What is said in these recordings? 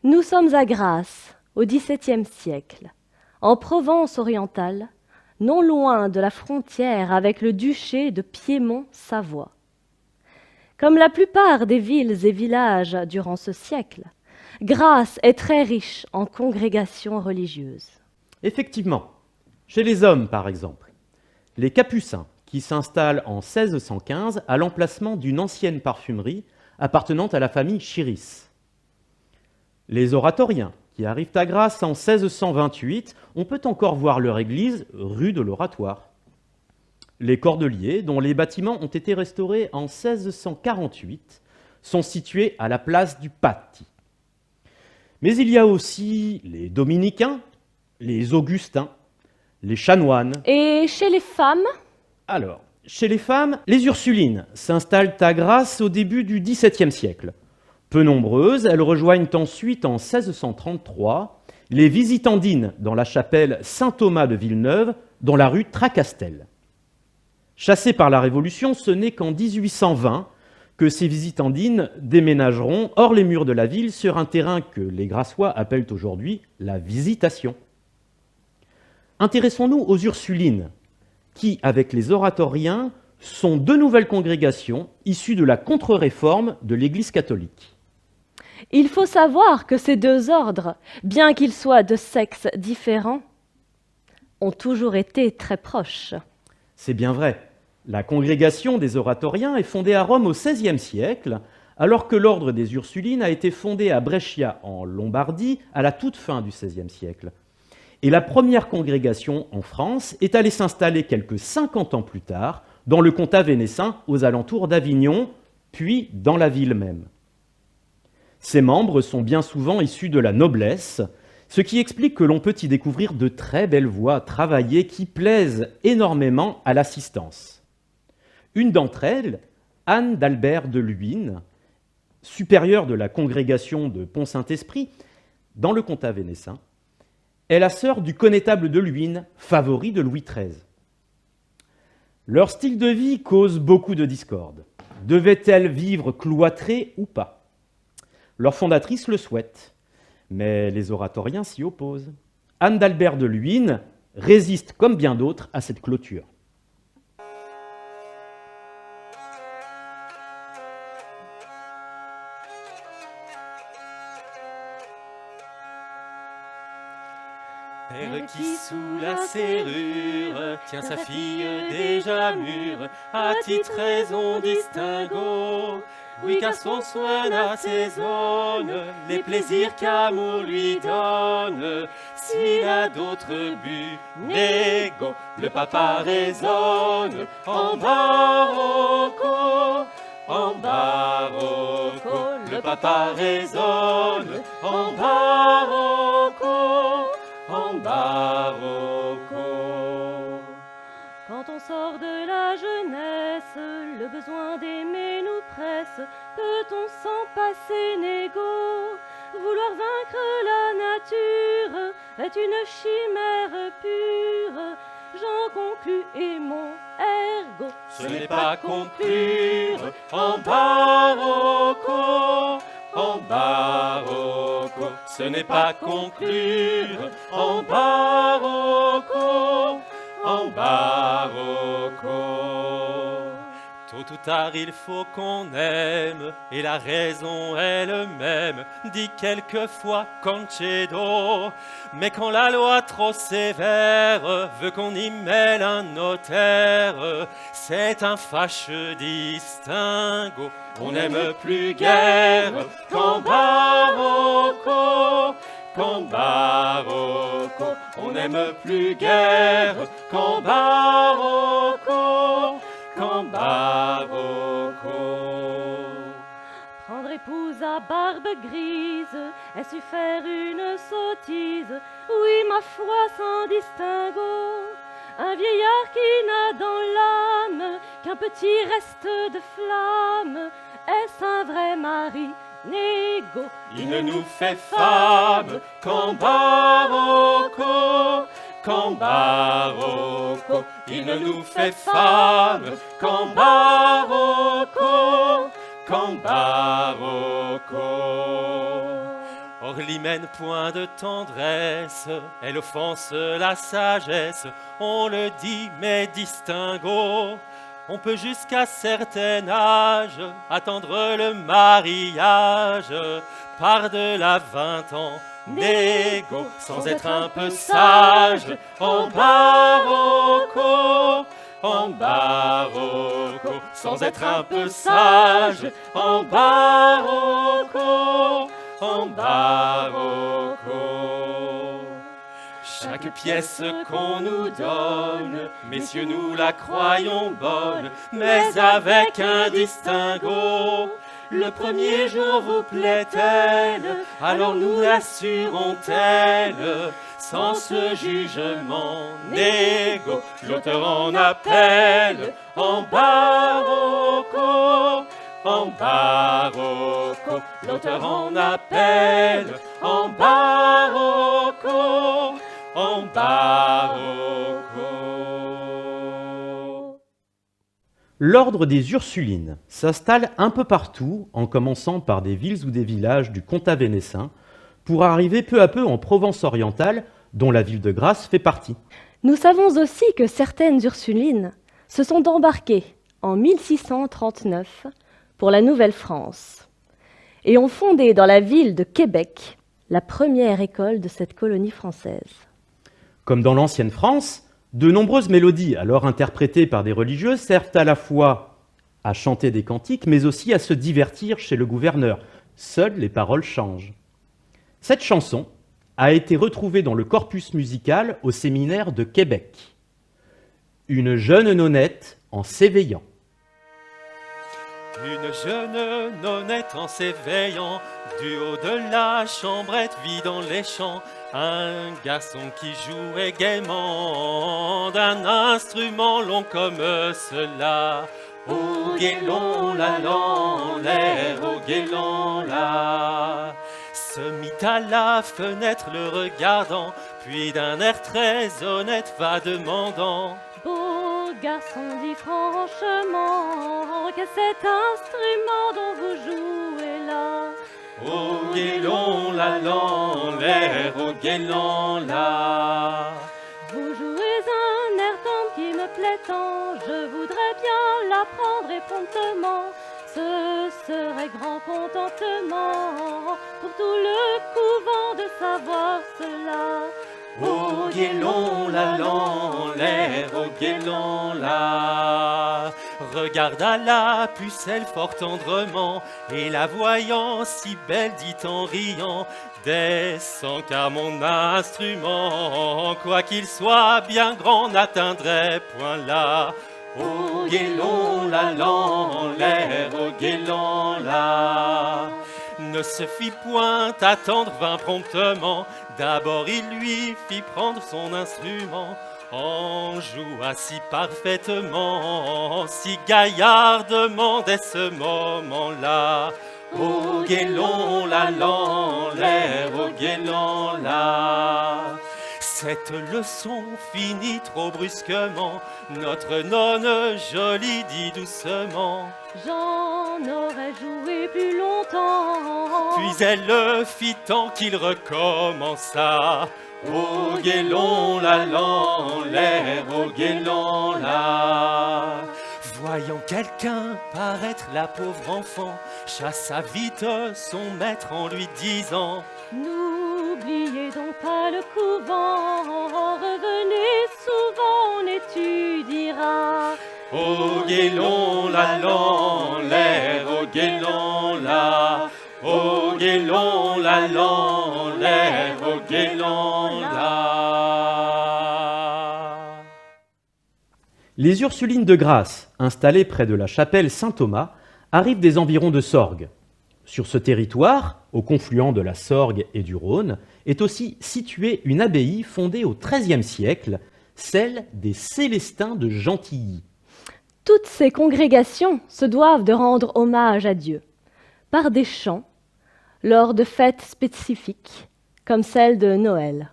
Nous sommes à Grasse, au XVIIe siècle, en Provence orientale, non loin de la frontière avec le duché de Piémont-Savoie. Comme la plupart des villes et villages durant ce siècle, Grasse est très riche en congrégations religieuses. Effectivement, chez les hommes par exemple, les Capucins qui s'installent en 1615 à l'emplacement d'une ancienne parfumerie appartenant à la famille Chiris. Les oratoriens qui arrivent à Grasse en 1628, on peut encore voir leur église rue de l'Oratoire. Les Cordeliers, dont les bâtiments ont été restaurés en 1648, sont situés à la place du Paty. Mais il y a aussi les Dominicains, les Augustins, les Chanoines. Et chez les femmes? Alors, chez les femmes, les Ursulines s'installent à Grasse au début du XVIIe siècle. Peu nombreuses, elles rejoignent ensuite en 1633 les Visitandines dans la chapelle Saint-Thomas de Villeneuve, dans la rue Tracastel. Chassées par la Révolution, ce n'est qu'en 1820 que ces Visitandines déménageront hors les murs de la ville sur un terrain que les Grassois appellent aujourd'hui la Visitation. Intéressons-nous aux Ursulines, qui, avec les oratoriens, sont deux nouvelles congrégations issues de la contre-réforme de l'Église catholique. Il faut savoir que ces deux ordres, bien qu'ils soient de sexes différents, ont toujours été très proches. C'est bien vrai. La congrégation des oratoriens est fondée à Rome au XVIe siècle, alors que l'ordre des Ursulines a été fondé à Brescia, en Lombardie, à la toute fin du XVIe siècle. Et la première congrégation en France est allée s'installer quelques 50 ans plus tard dans le comtat vénessin, aux alentours d'Avignon, puis dans la ville même. Ses membres sont bien souvent issus de la noblesse, ce qui explique que l'on peut y découvrir de très belles voix travaillées qui plaisent énormément à l'assistance. Une d'entre elles, Anne d'Albert de Luynes, supérieure de la congrégation de Pont-Saint-Esprit, dans le comtat vénessin, est la sœur du connétable de Luynes, favori de Louis XIII. Leur style de vie cause beaucoup de discorde. Devait-elle vivre cloîtrée ou pas? Leur fondatrice le souhaite, mais les oratoriens s'y opposent. Anne d'Albert de Luynes résiste, comme bien d'autres, à cette clôture. Père qui sous la serrure tient sa fille déjà mûre, à titre raison distinguo. Oui, car son soin assaisonne les plaisirs qu'amour lui donne. S'il a d'autres buts négaux, le papa raisonne en barocco, en barocco. Le papa raisonne en barocco, en barocco. Quand on sort de la jeunesse, le besoin d'aimer nous presse. Peut-on s'en passer négo? Vouloir vaincre la nature est une chimère pure. J'en conclus et mon ergo. Ce n'est pas conclure en barocco, en barocco. Ce n'est pas conclure en barocco, en barocco. Tôt ou tard il faut qu'on aime, et la raison elle-même dit quelquefois concedo. Mais quand la loi trop sévère veut qu'on y mêle un notaire, c'est un fâcheux distinguo. On n'aime plus guère qu'en barocco, qu'en barocco. On n'aime plus guère qu'en barocco, qu'en barocco. Prendre épouse à barbe grise, est-ce lui faire une sottise? Oui, ma foi, sans distinguo. Un vieillard qui n'a dans l'âme qu'un petit reste de flamme, est-ce un vrai mari négo? Il ne nous fait femme qu'en barocco, qu'en barocco. Il ne nous fait femme qu'en barocco, qu'en barocco. Or l'hymen point de tendresse, elle offense la sagesse. On le dit, mais distinguo, on peut jusqu'à certain âge attendre le mariage. Par-delà 20 ans, négo, sans être un peu sage, en barocco, sans être un peu sage, en barocco. Chaque pièce qu'on nous donne, messieurs, nous la croyons bonne, mais avec un distinguo. Le premier jour vous plaît-elle, alors nous l'assurons-elle, sans ce jugement négo, l'auteur en appelle, en barocco. L'auteur en appelle, en barocco. L'ordre des Ursulines s'installe un peu partout, en commençant par des villes ou des villages du comtat vénessin, pour arriver peu à peu en Provence orientale, dont la ville de Grasse fait partie. Nous savons aussi que certaines Ursulines se sont embarquées en 1639 pour la Nouvelle-France et ont fondé dans la ville de Québec la première école de cette colonie française. Comme dans l'ancienne France, de nombreuses mélodies, alors interprétées par des religieuses, servent à la fois à chanter des cantiques, mais aussi à se divertir chez le gouverneur. Seules les paroles changent. Cette chanson a été retrouvée dans le corpus musical au séminaire de Québec. Une jeune nonnette en s'éveillant. Une jeune nonnette en s'éveillant, du haut de la chambrette vit dans les champs un garçon qui jouait gaiement d'un instrument long comme cela. Au guélon la l'air, au guélon la. Se mit à la fenêtre le regardant, puis d'un air très honnête va demandant. Beau garçon, dit franchement, qu'est cet instrument dont vous jouez là? Au guélon la l'air, au guélon la. Vous jouez un air tendre qui me plaît tant, je voudrais bien l'apprendre et promptement. Ce serait grand contentement pour tout le couvent de savoir cela. Au guélon la l'air, au guélon la. Regarda la pucelle fort tendrement, et la voyant si belle dit en riant. Descends car mon instrument, quoiqu'il soit bien grand, n'atteindrait point là. Au guélon la l'air, au guélon la. Ne se fit point attendre, vint promptement. D'abord il lui fit prendre son instrument. En joua si parfaitement, si gaillardement dès ce moment-là. Au guélon la l'air, au guélon la. Cette leçon finit trop brusquement, notre nonne jolie dit doucement. J'en aurais joué plus longtemps. Puis elle le fit tant qu'il recommença. Au guélon la l'air, au guélon la. Voyant quelqu'un paraître, la pauvre enfant chassa vite son maître en lui disant. N'oubliez donc pas le couvent, revenez souvent, on étudiera. Au guélon la l'air, au guélon la. Au guélon la l'air, au guélon la. Les Ursulines de Grasse, installées près de la chapelle Saint-Thomas, arrivent des environs de Sorgues. Sur ce territoire, au confluent de la Sorgue et du Rhône, est aussi située une abbaye fondée au XIIIe siècle, celle des Célestins de Gentilly. Toutes ces congrégations se doivent de rendre hommage à Dieu, par des chants, lors de fêtes spécifiques, comme celle de Noël.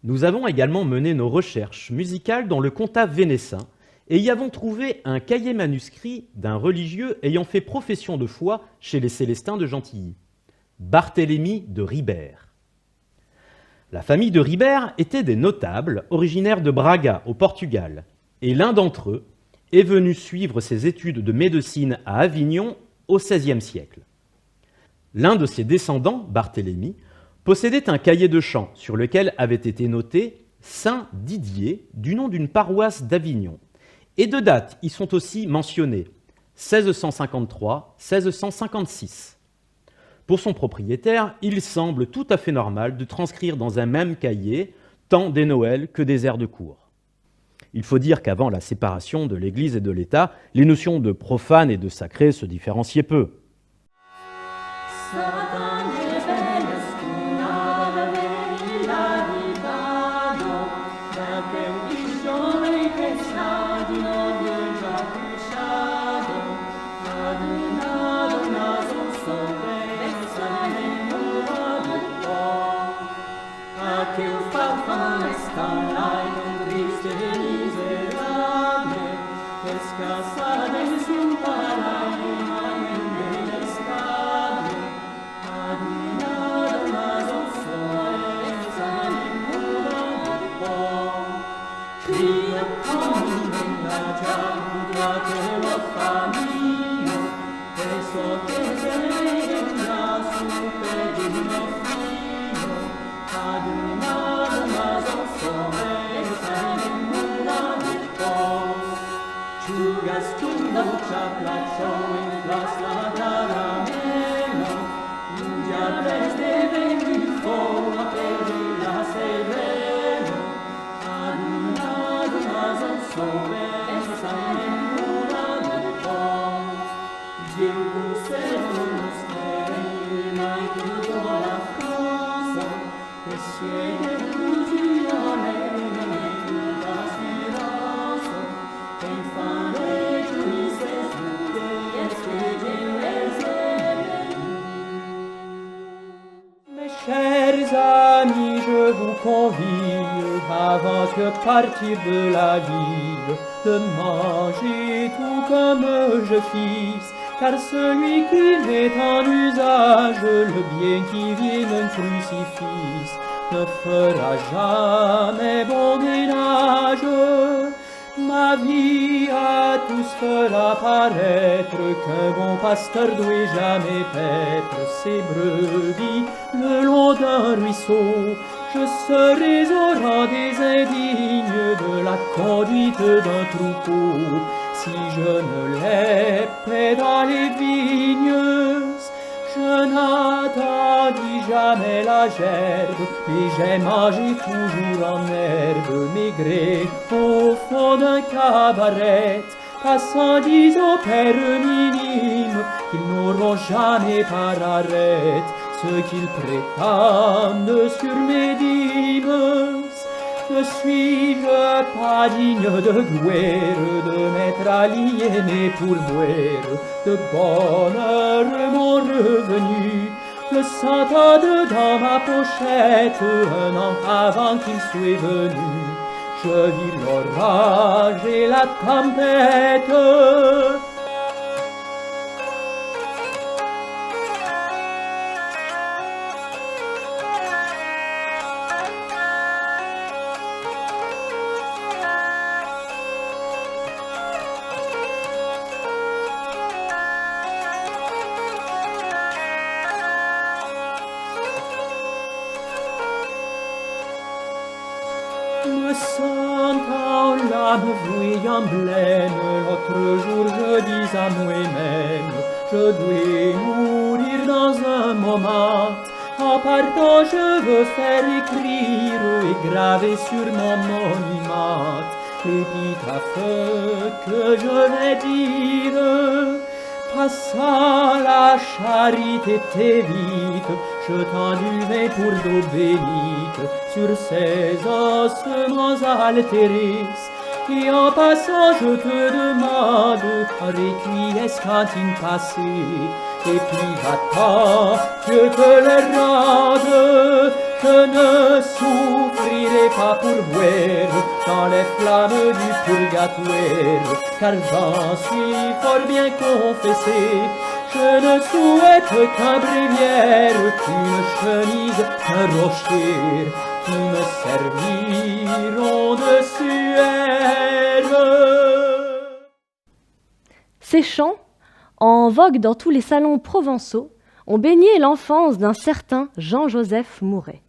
Nous avons également mené nos recherches musicales dans le comtat vénessin et y avons trouvé un cahier manuscrit d'un religieux ayant fait profession de foi chez les Célestins de Gentilly. Barthélemy de Ribert. La famille de Ribert était des notables originaires de Braga, au Portugal, et l'un d'entre eux est venu suivre ses études de médecine à Avignon au XVIe siècle. L'un de ses descendants, Barthélemy, possédait un cahier de chant sur lequel avait été noté Saint Didier, du nom d'une paroisse d'Avignon. Et de dates y sont aussi mentionnées 1653-1656. Pour son propriétaire, il semble tout à fait normal de transcrire dans un même cahier tant des Noëls que des airs de cour. Il faut dire qu'avant la séparation de l'Église et de l'État, les notions de profane et de sacré se différenciaient peu. Avant de partir de la ville, de manger tout comme je fis, car celui qui met en usage le bien qui vient d'un crucifix ne fera jamais bon ménage. Ma vie à tous fera paraître qu'un bon pasteur doit jamais paître ses brebis le long d'un ruisseau. Je serai au rang des indignes de la conduite d'un troupeau, si je ne les paie dans les vignes. Je n'attendis jamais la gerbe, mais j'ai mangé toujours en herbe maigrée au fond d'un cabaret, passant dix au père minime qu'ils n'auront jamais par arrêt ce qu'ils prétendent sur mes dîmes. Ne suis-je pas digne de gloire, de m'être aliéné pour boire de bonne heure mon revenu, le sentant dans ma pochette un an avant qu'il soit venu. Je vis l'orage et la tempête. Me sentant l'âme vouée en plaine, l'autre jour je dis à moi-même, je dois mourir dans un moment. En partant je veux faire écrire et graver sur mon monument l'épitaphe que je vais dire. Passant la charité t'évite, jetant du vin pour d'eau bénite sur ces ossements altérés. Et en passant je te demande un requiescantine passée, et puis va-t'en, Dieu te le rende. Je ne souffrirai pas pour boire dans les flammes du purgatoire, car j'en suis fort bien confessé. Je ne souhaite qu'un bréviaire, qu'une chemise, un rocher, qui me serviront de suaire. Ces chants, en vogue dans tous les salons provençaux, ont baigné l'enfance d'un certain Jean-Joseph Mouret.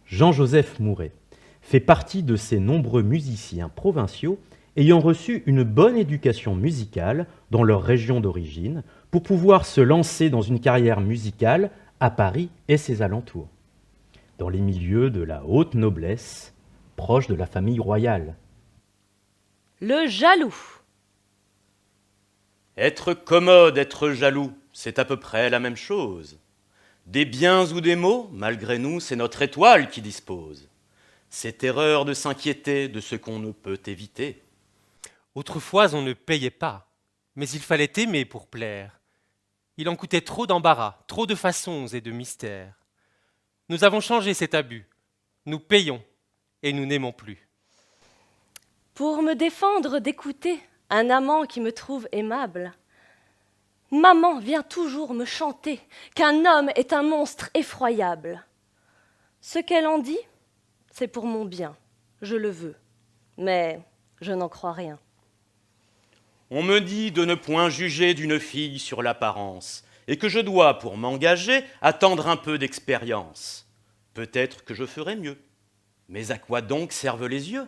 Jean-Joseph Mouret fait partie de ces nombreux musiciens provinciaux ayant reçu une bonne éducation musicale dans leur région d'origine pour pouvoir se lancer dans une carrière musicale à Paris et ses alentours, dans les milieux de la haute noblesse, proche de la famille royale. Le jaloux. Être commode, être jaloux, c'est à peu près la même chose. Des biens ou des maux, malgré nous, c'est notre étoile qui dispose. C'est erreur de s'inquiéter de ce qu'on ne peut éviter. Autrefois, on ne payait pas, mais il fallait aimer pour plaire. Il en coûtait trop d'embarras, trop de façons et de mystères. Nous avons changé cet abus. Nous payons et nous n'aimons plus. Pour me défendre d'écouter un amant qui me trouve aimable, maman vient toujours me chanter qu'un homme est un monstre effroyable. Ce qu'elle en dit, c'est pour mon bien, je le veux, mais je n'en crois rien. On me dit de ne point juger d'une fille sur l'apparence, et que je dois, pour m'engager, attendre un peu d'expérience. Peut-être que je ferai mieux, mais à quoi donc servent les yeux ?